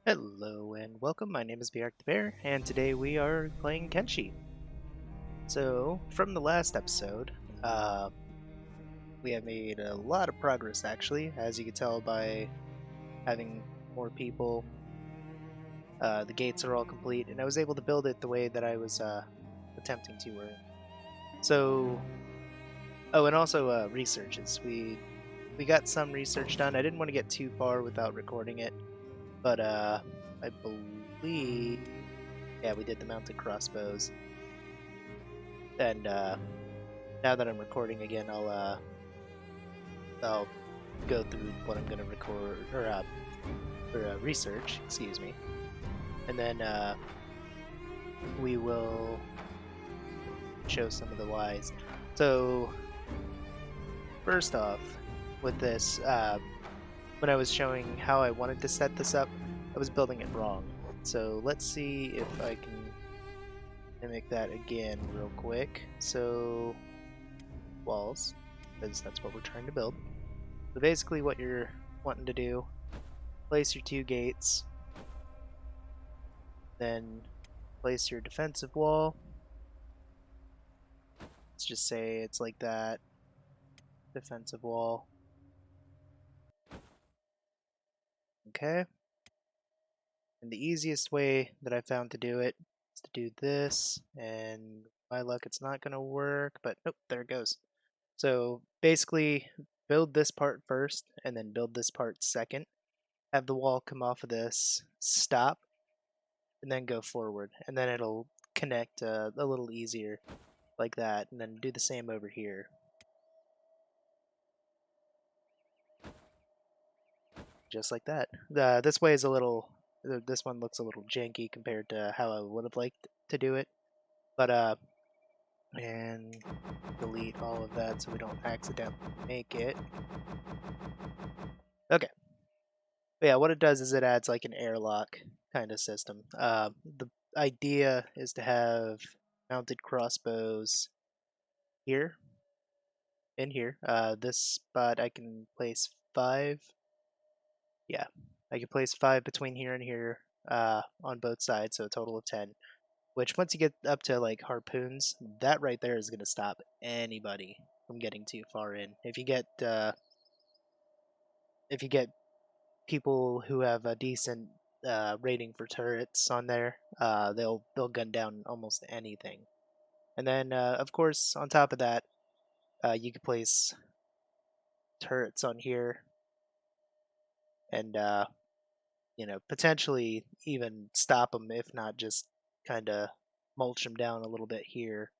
Hello and welcome, my name is Bjark the Bear, and today we are playing Kenshi. So, from the last episode, we have made a lot of progress actually, as you can tell by having more people. The gates are all complete, and I was able to build it the way that I was attempting to. So, oh, and also researches. We got some research done. I didn't want to get too far without recording it, but I believe, yeah, we did the mounted crossbows. And now that I'm recording again, I'll go through what I'm gonna record or research. Excuse me, and then we will show some of the whys. So first off, with this, when I was showing how I wanted to set this up, I was building it wrong. So let's see if I can mimic that again real quick. So walls, because that's what we're trying to build. So basically what you're wanting to do, place your two gates, then place your defensive wall. Let's just say it's like that. Defensive wall. Okay. And the easiest way that I found to do it is to do this, and by luck it's not going to work, but nope, there it goes. So basically build this part first and then build this part second. Have the wall come off of this, stop, and then go forward, and then it'll connect a little easier like that, and then do the same over here. Just like that. This way is a little, this one looks a little janky compared to how I would have liked to do it, but and delete all of that so we don't accidentally make it. Okay. But yeah, what it does is it adds like an airlock kind of system. The idea is to have mounted crossbows here, in here. This spot I can place 5. Yeah, I can place 5 between here and here on both sides, so a total of 10. Which once you get up to like harpoons, that right there is going to stop anybody from getting too far in. If you get people who have a decent rating for turrets on there, they'll gun down almost anything. And then of course on top of that, you can place turrets on here, and potentially even stop them, if not just kind of mulch them down a little bit here.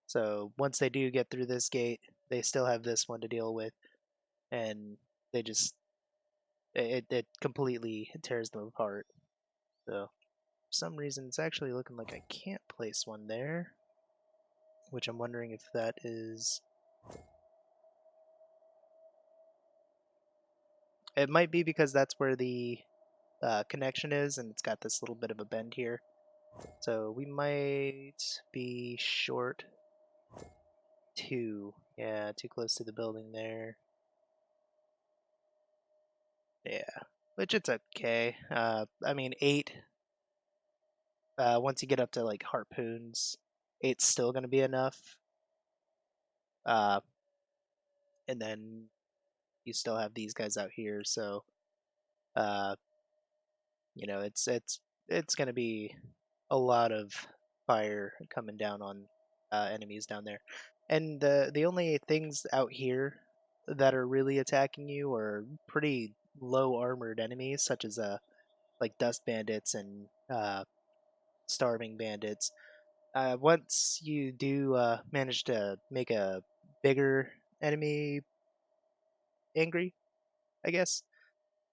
So once they do get through this gate, they still have this one to deal with, and they just it completely tears them apart. So for some reason, it's actually looking like I can't place one there, which I'm wondering if that is. It might be because that's where the connection is, and it's got this little bit of a bend here. So we might be short 2. Yeah, too close to the building there. Yeah, which it's okay. I mean 8. Once you get up to like harpoons, 8's still gonna be enough. Uh, and then you still have these guys out here, so uh, it's gonna be a lot of fire coming down on enemies down there. And the only things out here that are really attacking you are pretty low armored enemies, such as like dust bandits and starving bandits. Once you do manage to make a bigger enemy angry, I guess,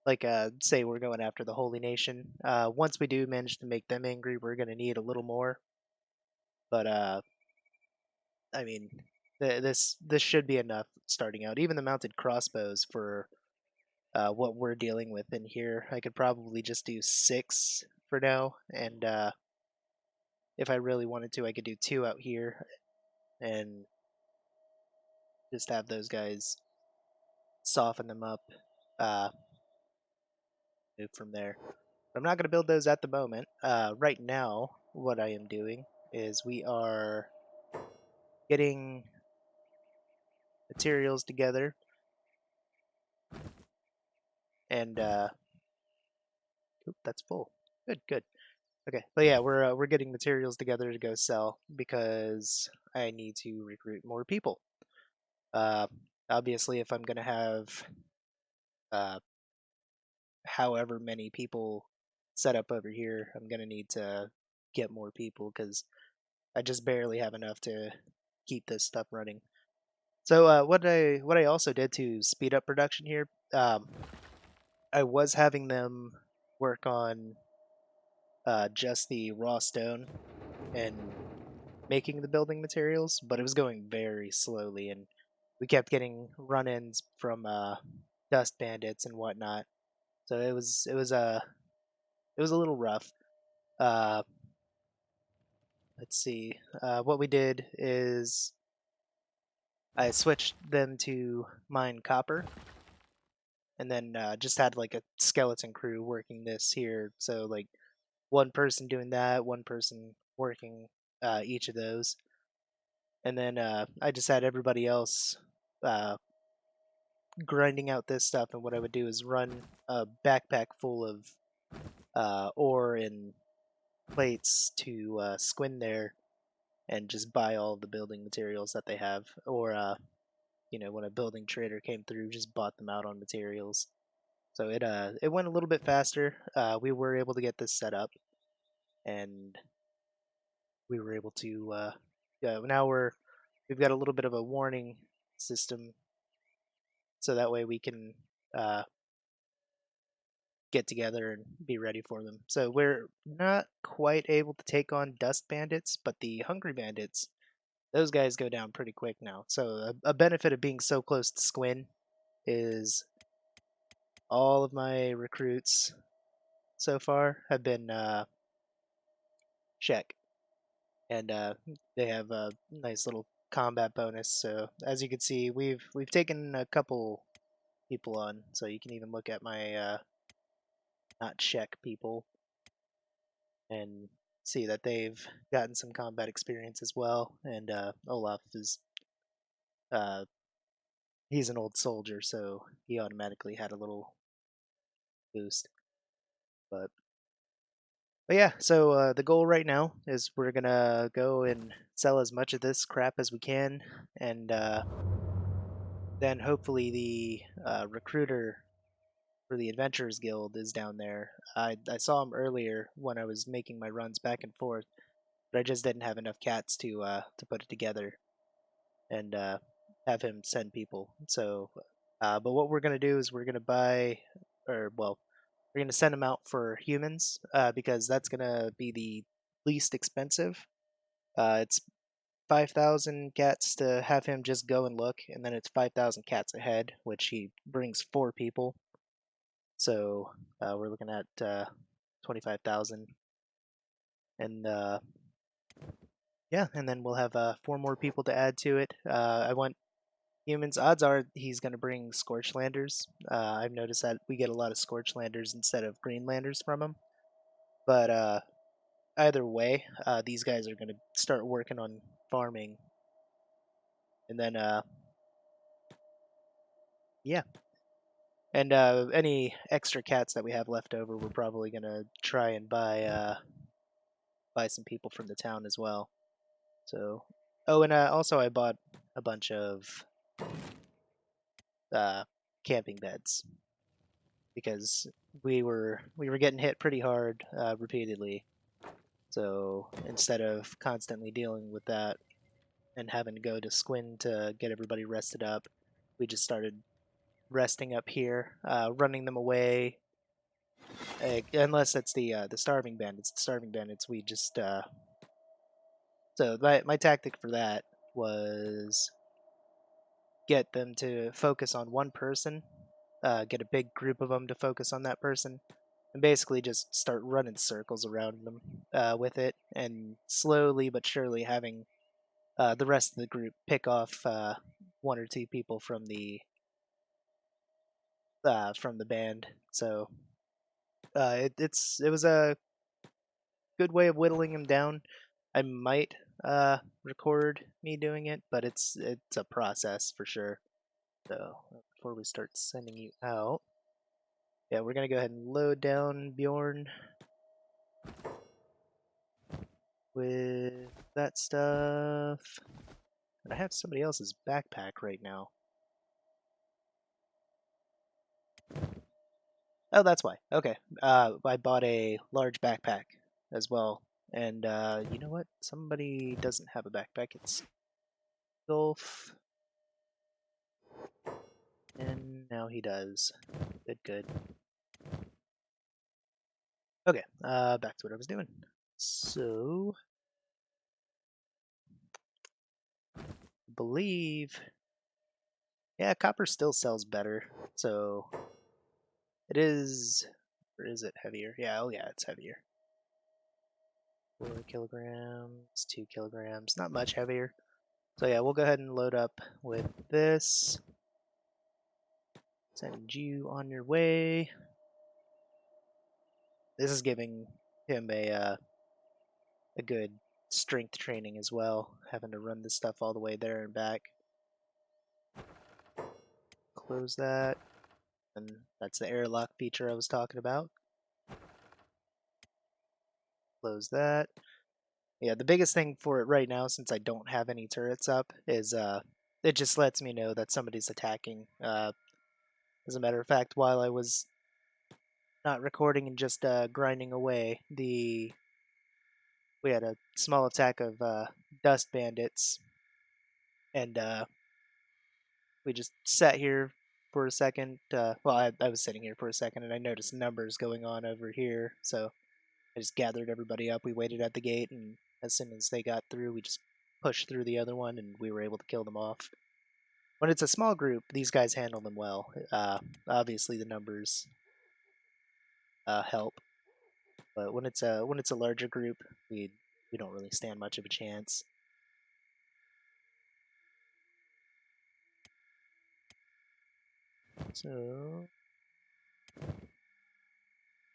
like say we're going after the Holy Nation. Once we do manage to make them angry, we're gonna need a little more. But I mean, this should be enough starting out. Even the mounted crossbows for what we're dealing with in here, I could probably just do 6 for now, and if I really wanted to, I could do 2 out here and just have those guys soften them up, move from there. I'm not going to build those at the moment. Right now, what I am doing is we are getting materials together, and oop, that's full. Good, good. Okay, but yeah, we're getting materials together to go sell because I need to recruit more people. Uh, Obviously, if I'm gonna have uh, however many people set up over here, I'm gonna need to get more people because I just barely have enough to keep this stuff running. So what I also did to speed up production here, I was having them work on just the raw stone and making the building materials, but it was going very slowly, and we kept getting run-ins from dust bandits and whatnot. So it was a little rough. Uh, let's see. What we did is I switched them to mine copper, and then just had like a skeleton crew working this here. So like one person doing that, one person working each of those, and then I just had everybody else uh, grinding out this stuff. And what I would do is run a backpack full of ore and plates to Squin there and just buy all of the building materials that they have, or when a building trader came through, just bought them out on materials. So it went a little bit faster. We were able to get this set up, and we were able to yeah, now we've got a little bit of a warning system, so that way we can uh, get together and be ready for them. So we're not quite able to take on dust bandits, but the hungry bandits, those guys go down pretty quick now. So a benefit of being so close to Squin is all of my recruits so far have been Czech, and they have a nice little combat bonus. So as you can see, we've taken a couple people on. So you can even look at my not Czech people and see that they've gotten some combat experience as well. And Olaf is uh, he's an old soldier, so he automatically had a little boost. But yeah, so the goal right now is we're gonna go and sell as much of this crap as we can, and then hopefully the recruiter for the Adventurers Guild is down there. I saw him earlier when I was making my runs back and forth, but I just didn't have enough cats to put it together and have him send people. So, but what we're gonna do is we're gonna buy, or well, we're gonna send them out for humans because that's gonna be the least expensive. It's 5,000 cats to have him just go and look, and then it's 5,000 cats ahead, which he brings 4 people. So we're looking at 25,000, and yeah, and then we'll have 4 more people to add to it. I want humans. Odds are he's going to bring Scorchlanders. I've noticed that we get a lot of Scorchlanders instead of Greenlanders from him. But either way, these guys are going to start working on farming, and then yeah, and any extra cats that we have left over, we're probably going to try and buy some people from the town as well. So, oh, and also I bought a bunch of uh, camping beds because we were getting hit pretty hard repeatedly. So instead of constantly dealing with that and having to go to Squin to get everybody rested up, we just started resting up here, running them away. Unless it's the starving bandits. The starving bandits, we just so my tactic for that was get them to focus on one person, get a big group of them to focus on that person, and basically just start running circles around them with it, and slowly but surely having the rest of the group pick off 1 or 2 people from the band. So It was a good way of whittling him down. I might record me doing it, but it's a process for sure. So before we start sending you out, yeah, we're gonna go ahead and load down Bjorn with that stuff. And I have somebody else's backpack right now. Oh, that's why. Okay. I bought a large backpack as well. And you know what? Somebody doesn't have a backpack. It's Golf. And now he does. Good, good. Okay, back to what I was doing. So, I believe, yeah, copper still sells better. So, it is, or is it heavier? Yeah, oh yeah, it's heavier. 4 kilograms, 2 kilograms, not much heavier. So yeah, we'll go ahead and load up with this. Send you on your way. This is giving him a good strength training as well, having to run this stuff all the way there and back. Close that, and that's the airlock feature I was talking about. Close that. Yeah, the biggest thing for it right now, since I don't have any turrets up, is it just lets me know that somebody's attacking. As a matter of fact, while I was not recording and just grinding away, we had a small attack of dust bandits, and we just sat here for a second. Well, I was sitting here for a second, and I noticed numbers going on over here, so I just gathered everybody up. We waited at the gate, and as soon as they got through, we just pushed through the other one, and we were able to kill them off. When it's a small group, these guys handle them well. Obviously, the numbers help, but when it's a larger group, we don't really stand much of a chance. So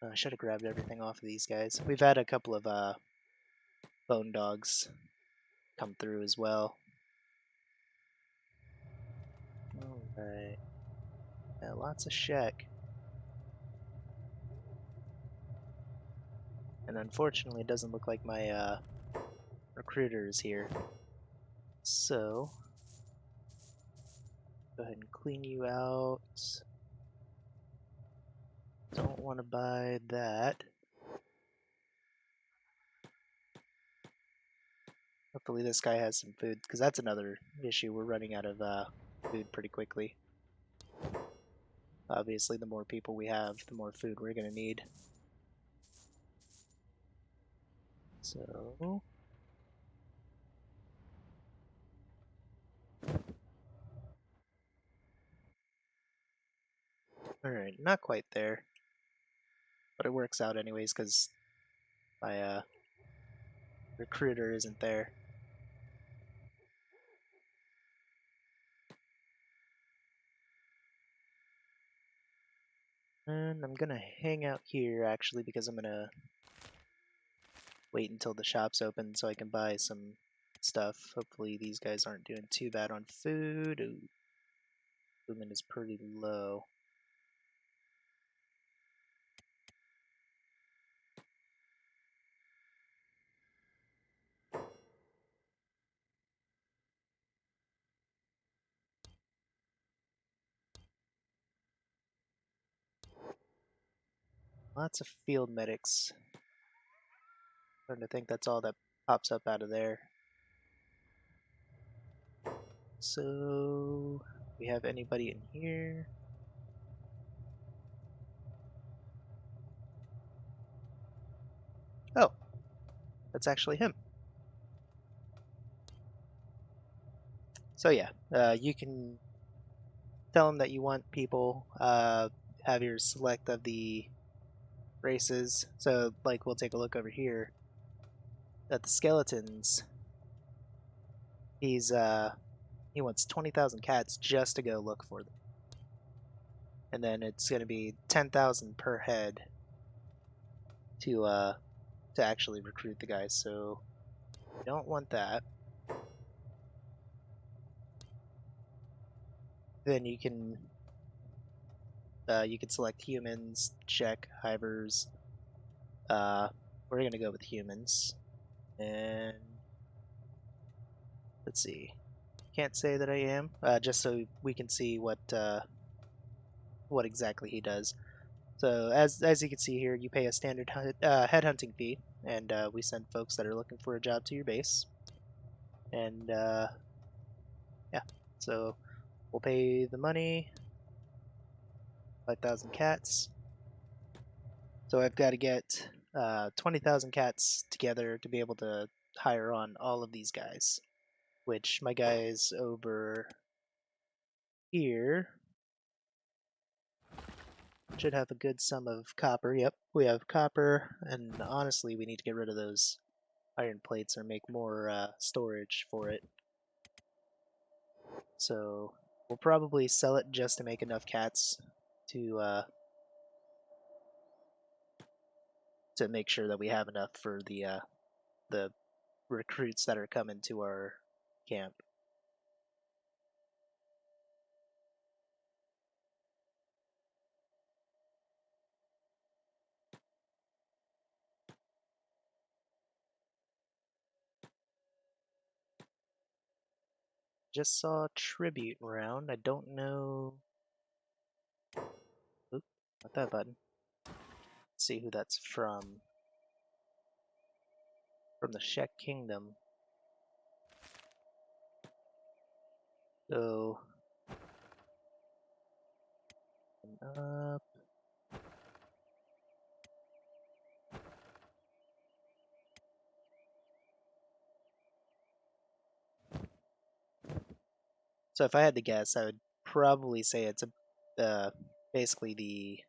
I should have grabbed everything off of these guys. We've had a couple of bone dogs come through as well. Alright. Yeah, lots of Shek. And unfortunately, it doesn't look like my recruiter is here. So, go ahead and clean you out. Don't want to buy that. Hopefully this guy has some food, because that's another issue. We're running out of food pretty quickly. Obviously, the more people we have, the more food we're going to need. So... Alright, not quite there. But it works out anyways, because my recruiter isn't there. And I'm gonna hang out here actually, because I'm gonna wait until the shop's open so I can buy some stuff. Hopefully these guys aren't doing too bad on food. Ooh, movement is pretty low. Lots of field medics. Starting to think that's all that pops up out of there. So, we have anybody in here? Oh, that's actually him. So yeah, you can tell him that you want people, have your select of the races. So like we'll take a look over here at the skeletons. He wants 20,000 cats just to go look for them. And then it's going to be 10,000 per head to actually recruit the guys. So you don't want that. Then you can select humans, check hivers. We're gonna go with humans, and let's see. Can't say that I am, just so we can see what exactly he does. So as you can see here, you pay a standard headhunting fee, and we send folks that are looking for a job to your base. And yeah, so we'll pay the money, 5,000 cats. So I've got to get 20,000 cats together to be able to hire on all of these guys, which my guys over here should have a good sum of copper. Yep, we have copper, and honestly, we need to get rid of those iron plates or make more storage for it. So we'll probably sell it just to make enough cats to to make sure that we have enough for the recruits that are coming to our camp. Just saw tribute round. I don't know. Oop, not that button. Let's see who that's from. From the Shek Kingdom. So up. So if I had to guess, I would probably say it's basically the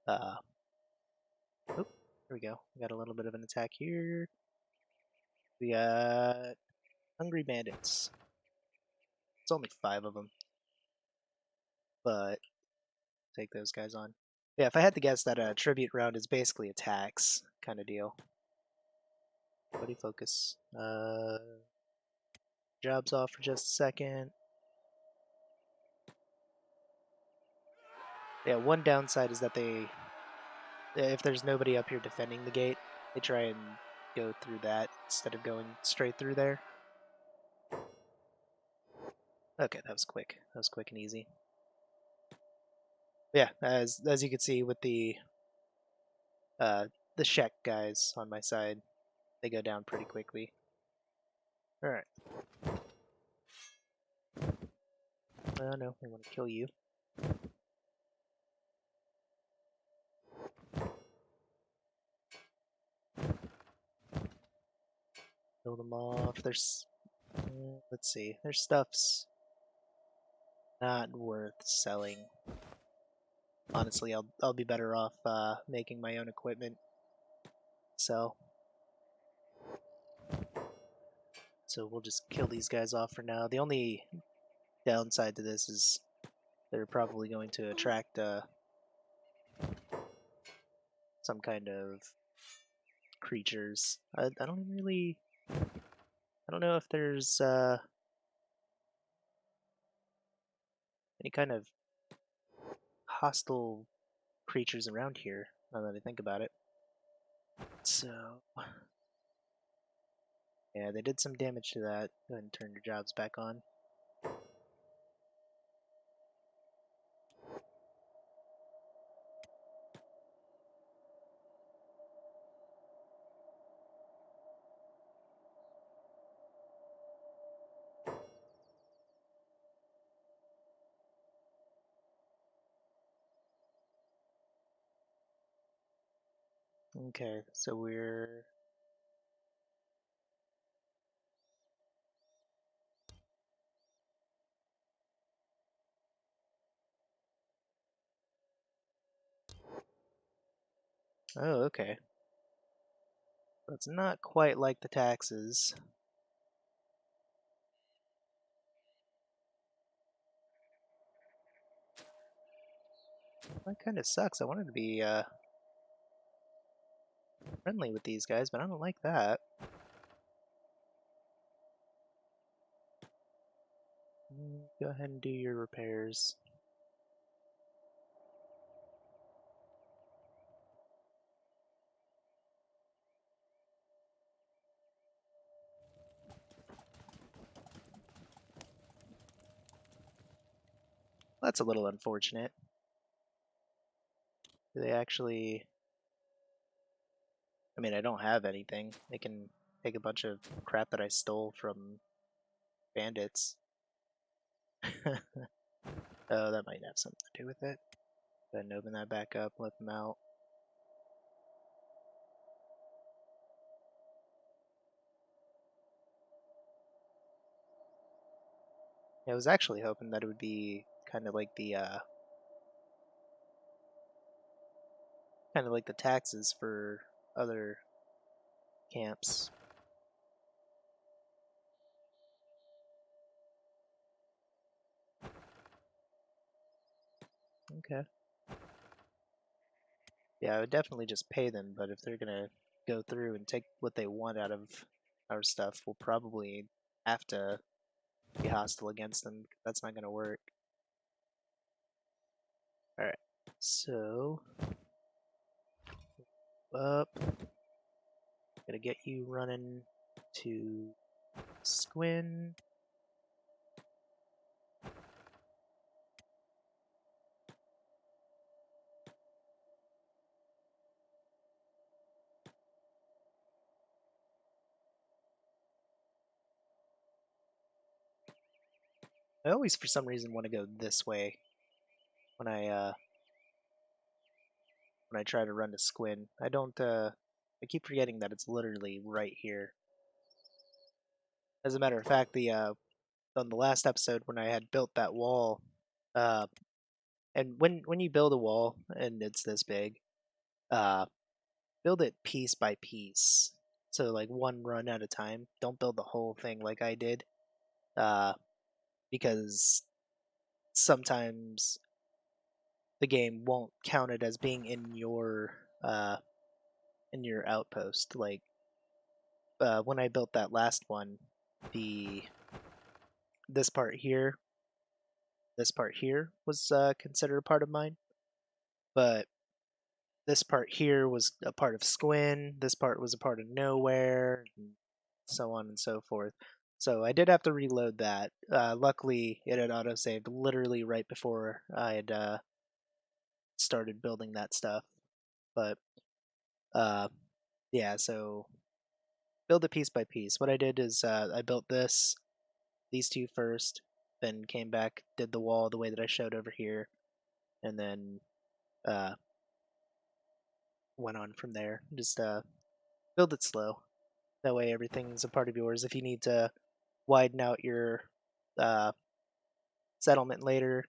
oop, here we go. We got a little bit of an attack here. We got hungry bandits. It's only 5 of them, but take those guys on. Yeah, if I had to guess, that tribute round is basically a tax kind of deal. Buddy focus. Jobs off for just a second. Yeah, one downside is that if there's nobody up here defending the gate, they try and go through that instead of going straight through there. Okay, that was quick. That was quick and easy. Yeah, as you can see with the Shek guys on my side, they go down pretty quickly. All right. Oh no, I want to kill you. Kill them off. There's let's see. Their stuff's not worth selling. Honestly, I'll be better off making my own equipment. So we'll just kill these guys off for now. The only downside to this is they're probably going to attract some kind of creatures. I don't really. I don't know if there's any kind of hostile creatures around here, now that I think about it. So, yeah, they did some damage to that. Go ahead and turn your jobs back on. Okay, so we're... Oh, okay. It's not quite like the taxes. That kind of sucks. I wanted to be friendly with these guys, but I don't like that. Go ahead and do your repairs. That's a little unfortunate. Do they actually... I mean, I don't have anything. They can take a bunch of crap that I stole from bandits. Oh, that might have something to do with it. Go ahead and open that back up, let them out. I was actually hoping that it would be kind of like the taxes for other camps. Okay. Yeah, I would definitely just pay them, but if they're gonna go through and take what they want out of our stuff, we'll probably have to be hostile against them. That's not gonna work. Alright, so up. Gonna get you running to Squin. I always, for some reason, want to go this way when I try to run to Squin. I don't. I keep forgetting that it's literally right here. As a matter of fact, the on the last episode when I had built that wall, uh, and when you build a wall and it's this big, uh, build it piece by piece. So like one run at a time. Don't build the whole thing like I did, uh, because sometimes the game won't count it as being in your outpost. Like when I built that last one, the this part here, this part here was considered a part of mine, but this part here was a part of Squin. This part was a part of Nowhere, and so on and so forth. So I did have to reload that. Luckily, it had autosaved literally right before I had started building that stuff. But uh, yeah, so build it piece by piece. What I did is I built these two first, then came back, did the wall the way that I showed over here, and then uh, went on from there. Just build it slow. That way everything's a part of yours. If you need to widen out your uh, settlement later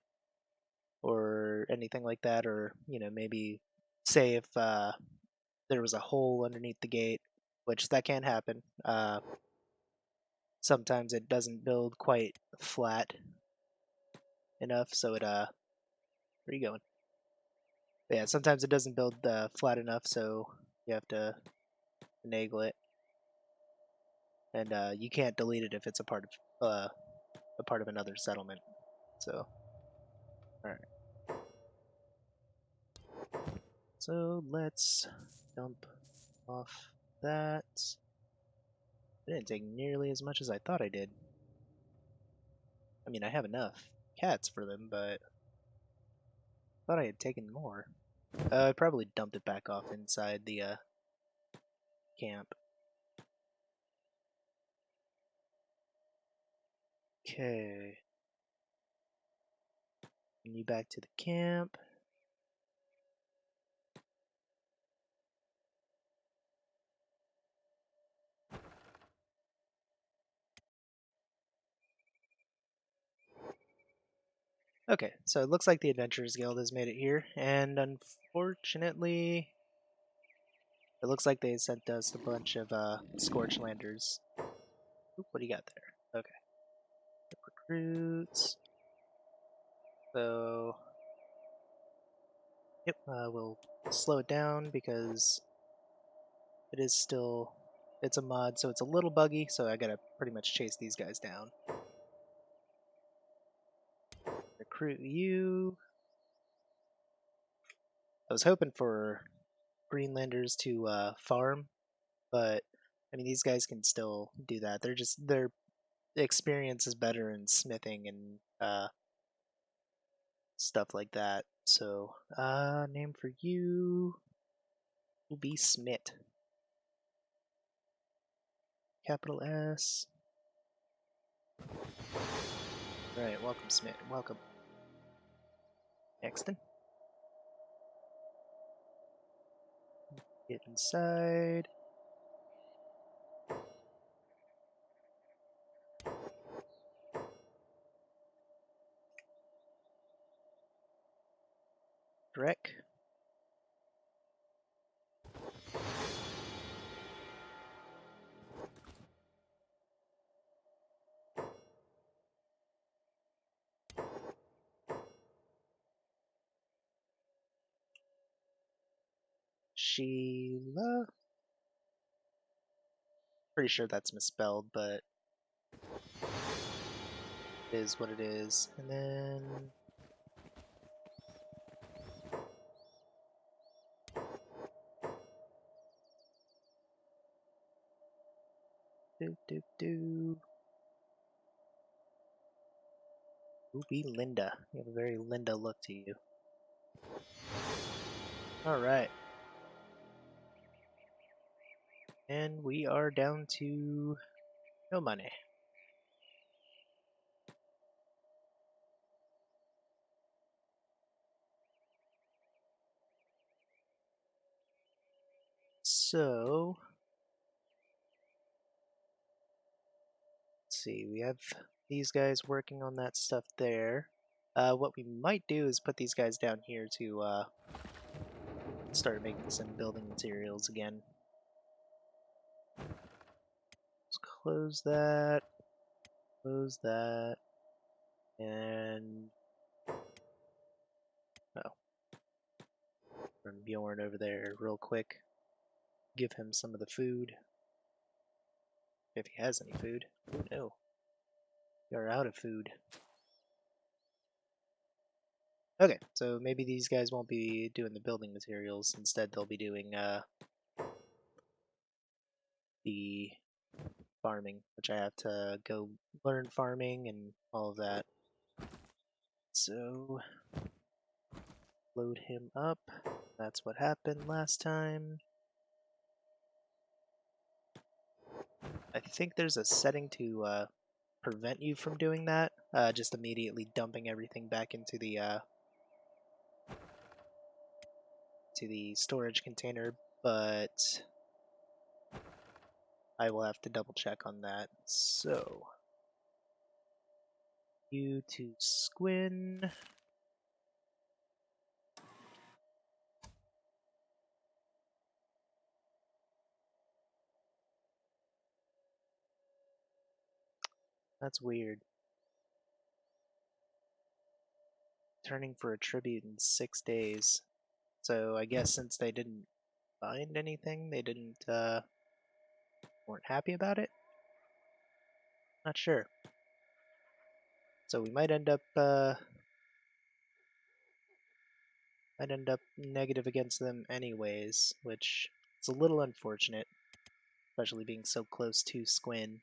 or anything like that, or maybe say if there was a hole underneath the gate, which that can happen. Sometimes it doesn't build quite flat enough, so it where are you going? But yeah, sometimes it doesn't build flat enough, so you have to finagle it, and you can't delete it if it's a part of another settlement. So, all right. So let's dump off that. It didn't take nearly as much as I thought I did. I mean, I have enough cats for them, but I thought I had taken more. I probably dumped it back off inside the camp. Okay. Bring you back to the camp. Okay, so it looks like the Adventurers Guild has made it here, and unfortunately, it looks like they sent us a bunch of Scorchlanders. Oop, what do you got there? Okay. Recruits. So, yep, we'll slow it down because it is still, it's a mod, so it's a little buggy, so I gotta pretty much chase these guys down. Recruit you. I was hoping for Greenlanders to farm, but I mean these guys can still do that. They're just their experience is better in smithing and stuff like that. So name for you will be Smith. Capital S. Alright, welcome Smith. Welcome. Next. Get inside. Drek. Sheila. Pretty sure that's misspelled, but it is what it is. And then do. Will be Linda. You have a very Linda look to you. Alright. And we are down to no money. So, let's see, we have these guys working on that stuff there. What we might do is put these guys down here to start making some building materials again. Let's close that, and oh, run Bjorn over there real quick. Give him some of the food. If he has any food. Oh no. You're out of food. Okay, so maybe these guys won't be doing the building materials. Instead, they'll be doing the farming, which I have to go learn farming and all of that. So, load him up. That's what happened last time. I think there's a setting to prevent you from doing that. Just immediately dumping everything back into the storage container, but I will have to double check on that. So, you to Squin. That's weird. Turning for a tribute in 6 days. So I guess since they didn't find anything, they weren't happy about it? Not sure. So we might end up negative against them anyways, which is a little unfortunate, especially being so close to Squin.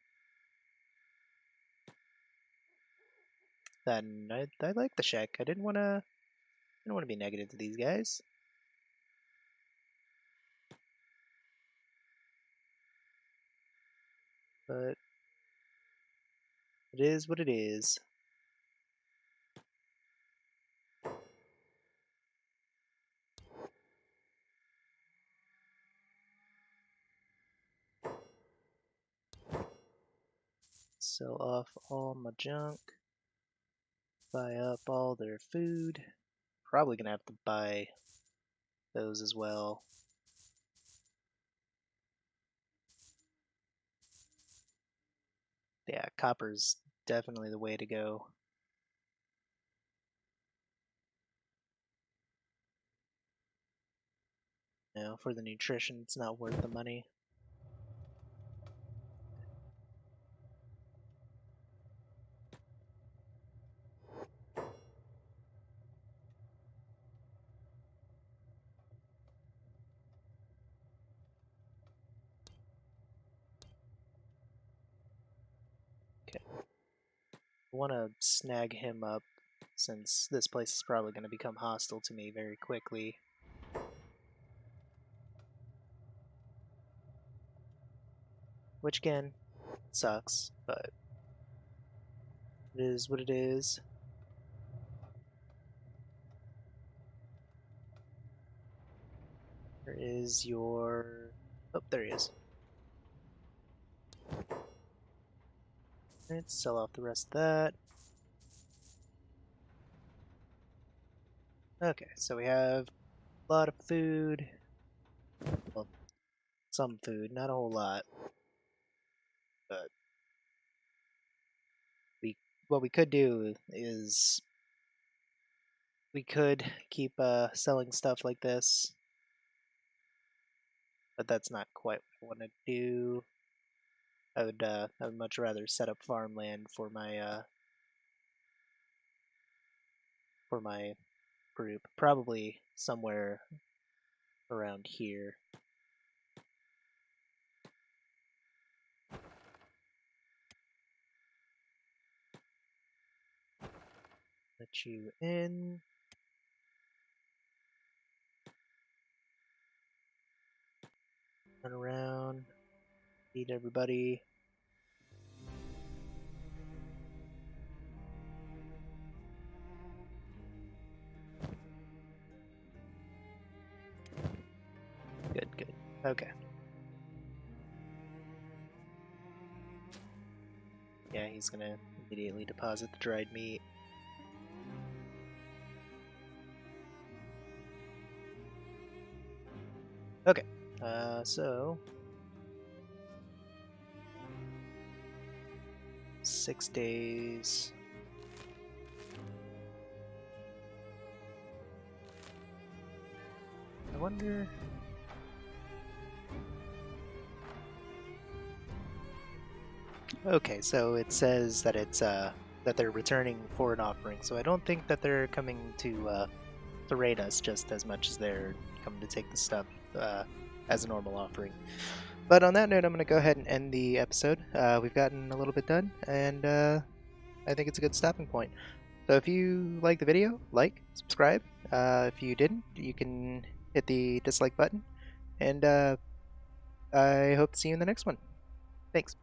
Then I like the check. I didn't wanna be negative to these guys. But it is what it is. Sell off all my junk. Buy up all their food. Probably gonna have to buy those as well. Yeah, copper's definitely the way to go. You know, for the nutrition, it's not worth the money. I want to snag him up since this place is probably going to become hostile to me very quickly. Which again, sucks, but it is what it is. Where is your... Oh, there he is. Let's sell off the rest of that. Okay, so we have a lot of food. Well, some food, not a whole lot. But what we could do is we could keep selling stuff like this, but that's not quite what I want to do. I would much rather set up farmland for my group, probably somewhere around here. Let you in. Run around. Feed everybody. Good, good. Okay. Yeah, he's gonna immediately deposit the dried meat. Okay, so 6 days. I wonder. Okay, so it says that it's that they're returning for an offering. So I don't think that they're coming to raid us just as much as they're coming to take the stuff as a normal offering. But on that note, I'm going to go ahead and end the episode. We've gotten a little bit done, and I think it's a good stopping point. So if you like the video, like, subscribe. If you didn't, you can hit the dislike button. And I hope to see you in the next one. Thanks.